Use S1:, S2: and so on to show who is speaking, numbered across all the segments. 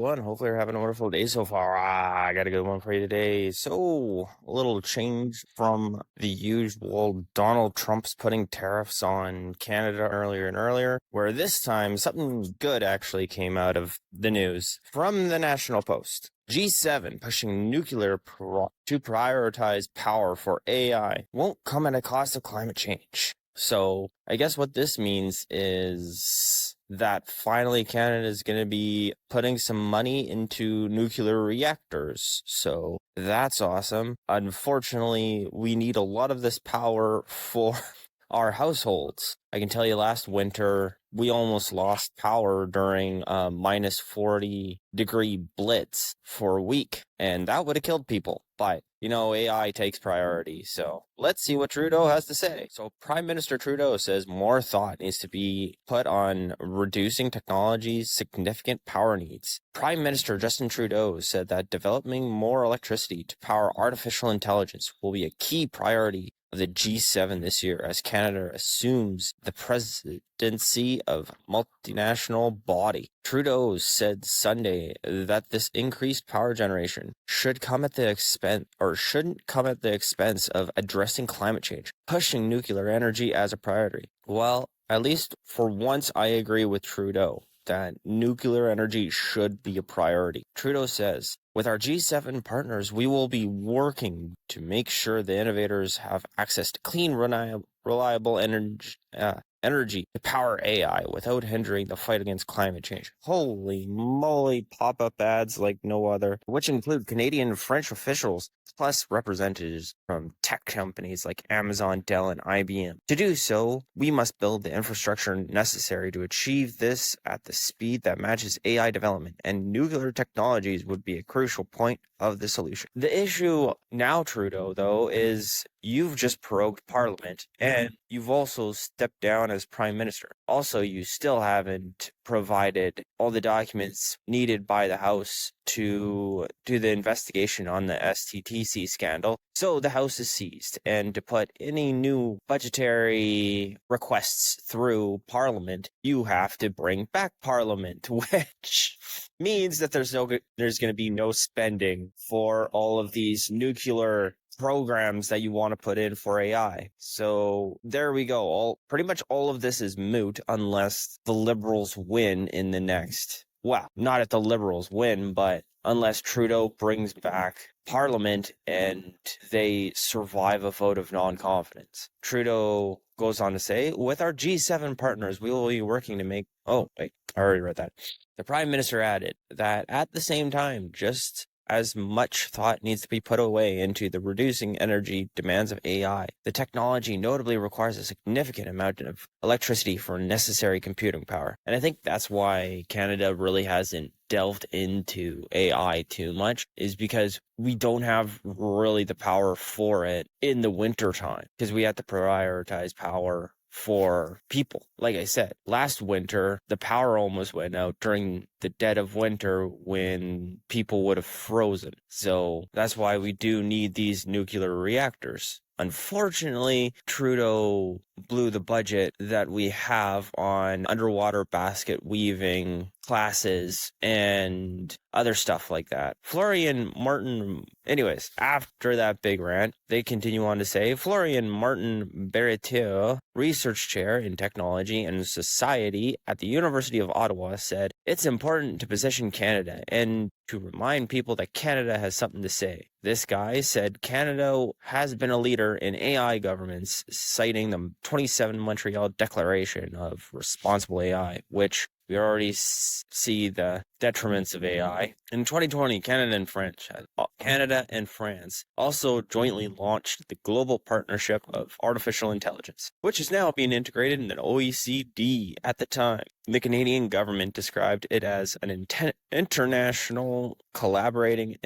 S1: everyone. Hopefully, you're having a wonderful day so far. I got a good one for you today. So, a little change from the usual. Donald Trump's putting tariffs on Canada earlier and earlier, where this time something good actually came out of the news from the National Post. G7 pushing nuclear to prioritize power for AI won't come at a cost of climate change. So, I guess what this means is that finally Canada is going to be putting some money into nuclear reactors. So that's awesome. Unfortunately, we need a lot of this power for our households. I can tell you last winter, we almost lost power during a minus 40-degree blitz for a week, and that would have killed people. But, AI takes priority, so let's see what Trudeau has to say. So Prime Minister Trudeau says more thought needs to be put on reducing technology's significant power needs. Prime Minister Justin Trudeau said that developing more electricity to power artificial intelligence will be a key priority of the G7 this year as Canada assumes the presidency of multinational body. Trudeau said Sunday that this increased power generation shouldn't come at the expense of addressing climate change, pushing nuclear energy as a priority. Well, at least for once I agree with Trudeau that nuclear energy should be a priority. Trudeau says, with our G7 partners, we will be working to make sure the innovators have access to clean, reliable energy to power AI without hindering the fight against climate change. Holy moly, pop-up ads like no other, which include Canadian and French officials, plus representatives from tech companies like Amazon, Dell, and IBM. To do so, we must build the infrastructure necessary to achieve this at the speed that matches AI development, and nuclear technologies would be a crucial point of the solution. The issue now, Trudeau, though, is you've just prorogued Parliament, and you've also stepped down as Prime Minister. Also, you still haven't provided all the documents needed by the House to do the investigation on the STTC scandal. So the House is seized, and to put any new budgetary requests through Parliament, you have to bring back Parliament, which means that there's going to be no spending for all of these nuclear programs that you want to put in for AI. So there we go. Pretty much all of this is moot unless the Liberals win in the next. Well, not if the Liberals win, but unless Trudeau brings back Parliament and they survive a vote of non-confidence. Trudeau goes on to say, with our G7 partners, we will be working to make... Oh, wait, I already read that. The Prime Minister added that at the same time, just as much thought needs to be put away into the reducing energy demands of AI. The technology notably requires a significant amount of electricity for necessary computing power. And I think that's why Canada really hasn't delved into AI too much, is because we don't have really the power for it in the winter time, because we have to prioritize power for people. Like I said, last winter, the power almost went out during the dead of winter when people would have frozen. So that's why we do need these nuclear reactors. Unfortunately, Trudeau blew the budget that we have on underwater basket weaving classes and other stuff like that. Florian Martin, anyways, after that big rant, they continue on to say, Florian Martin Berretier, research chair in technology and society at the University of Ottawa, said, it's important to position Canada and to remind people that Canada has something to say. This guy said Canada has been a leader in AI governments, citing the 27 Montreal Declaration of Responsible AI, which we already see the detriments of AI. In 2020, Canada and France also jointly launched the Global Partnership of Artificial Intelligence, which is now being integrated in the OECD. At the time, the Canadian government described it as an international collaboration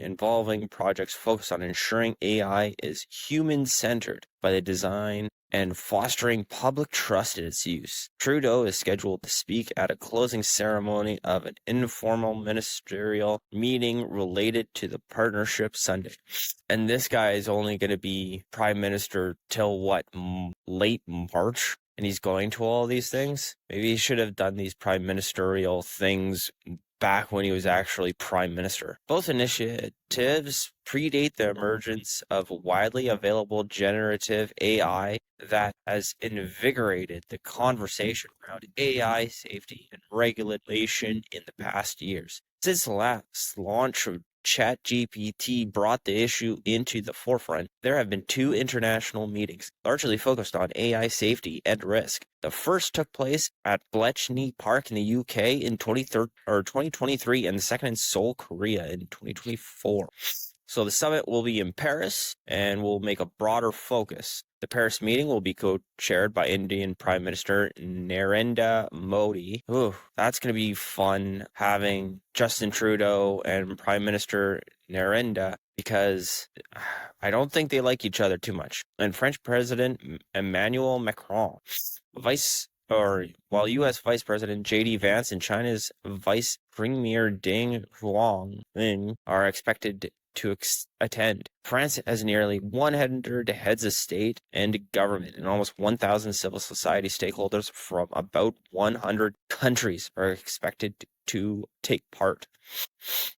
S1: involving projects focused on ensuring AI is human-centered by the design and fostering public trust in its use. Trudeau is scheduled to speak at a closing ceremony of an informal ministerial meeting related to the partnership Sunday. And this guy is only going to be prime minister till late March? and he's going to all these things. Maybe he should have done these prime ministerial things back when he was actually prime minister. Both initiatives predate the emergence of widely available generative AI that has invigorated the conversation around AI safety and regulation in the past years. Since the last launch of ChatGPT brought the issue into the forefront, there have been 2 international meetings, largely focused on AI safety and risk. The first took place at Bletchley Park in the UK in 2023, and the second in Seoul, Korea in 2024. So the summit will be in Paris and will make a broader focus. The Paris meeting will be co-chaired by Indian Prime Minister Narendra Modi. Ooh, that's going to be fun having Justin Trudeau and Prime Minister Narendra, because I don't think they like each other too much. And French President Emmanuel Macron, while U.S. Vice President J.D. Vance and China's Vice Premier Deng Huang are expected to attend. France has nearly 100 heads of state and government, and almost 1,000 civil society stakeholders from about 100 countries are expected to take part.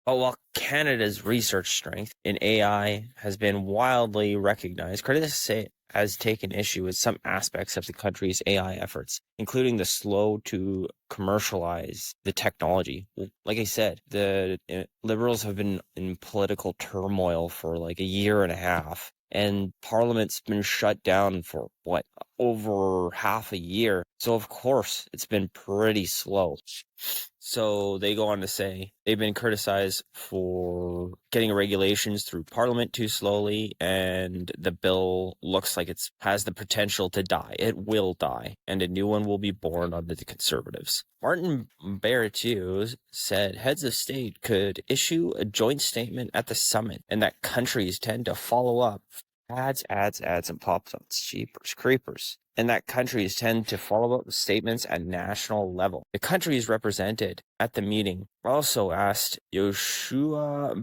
S1: But while Canada's research strength in AI has been widely recognized, critics say has taken issue with some aspects of the country's AI efforts, including the slow to commercialize the technology. Like I said, the Liberals have been in political turmoil for like a year and a half, and Parliament's been shut down for over half a year. So of course it's been pretty slow. So they go on to say they've been criticized for getting regulations through Parliament too slowly, and the bill looks like it has the potential to die. It will die, and a new one will be born under the Conservatives. Martin Barrett said heads of state could issue a joint statement at the summit, and that countries tend to follow up. Ads, and pop-ups, cheapers, creepers. And that countries tend to follow up with statements at national level. The countries represented at the meeting also asked Joshua,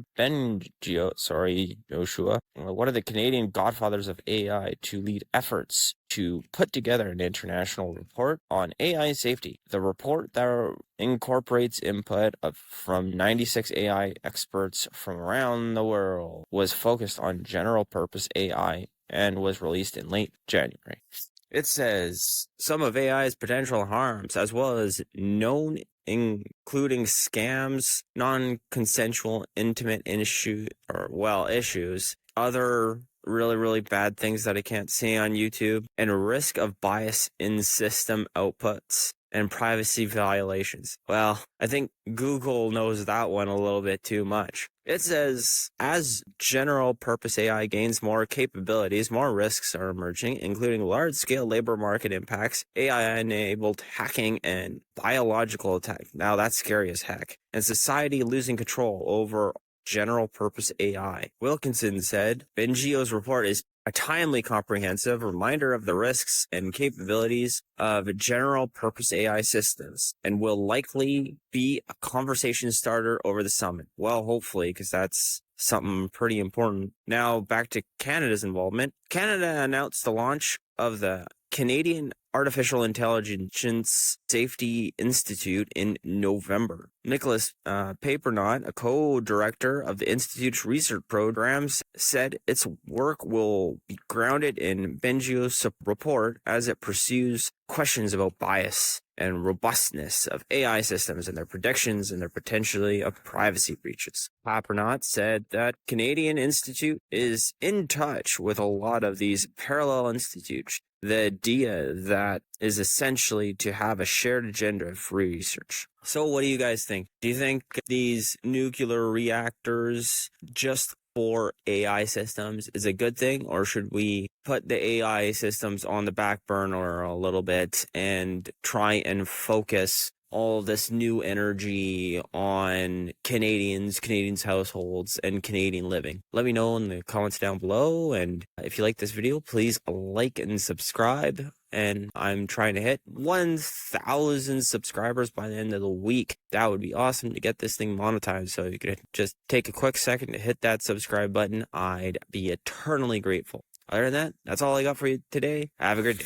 S1: one of the Canadian godfathers of AI, to lead efforts to put together an international report on AI safety. The report that incorporates input from 96 AI experts from around the world was focused on general purpose AI and was released in late January. It says some of AI's potential harms, as well as known, including scams, non-consensual intimate issues, other really bad things that I can't see on YouTube, and risk of bias in system outputs and privacy violations. Well, I think Google knows that one a little bit too much. It says, as general purpose AI gains more capabilities, more risks are emerging, including large-scale labor market impacts, AI-enabled hacking, and biological attack. Now that's scary as heck. And society losing control over general purpose AI. Wilkinson said, Bengio's report is a timely, comprehensive reminder of the risks and capabilities of general purpose AI systems, and will likely be a conversation starter over the summit. Well, hopefully, because that's something pretty important. Now, back to Canada's involvement. Canada announced the launch of the Canadian Artificial Intelligence Safety Institute in November. Nicholas Papernot, a co-director of the Institute's research programs, said its work will be grounded in Bengio's report as it pursues questions about bias and robustness of AI systems and their predictions and their potentially of privacy breaches. Papernot said that Canadian Institute is in touch with a lot of these parallel institutes. The idea that is essentially to have a shared agenda for research. So what do you guys think? Do you think these nuclear reactors just for AI systems is a good thing, or should we put the AI systems on the back burner a little bit and try and focus all this new energy on Canadians, households, and Canadian living? Let me know in the comments down below, and if you like this video, please like and subscribe. And I'm trying to hit 1,000 subscribers by the end of the week. That would be awesome to get this thing monetized. So you could just take a quick second to hit that subscribe button. I'd be eternally grateful. Other than that, that's all I got for you today. Have a great day.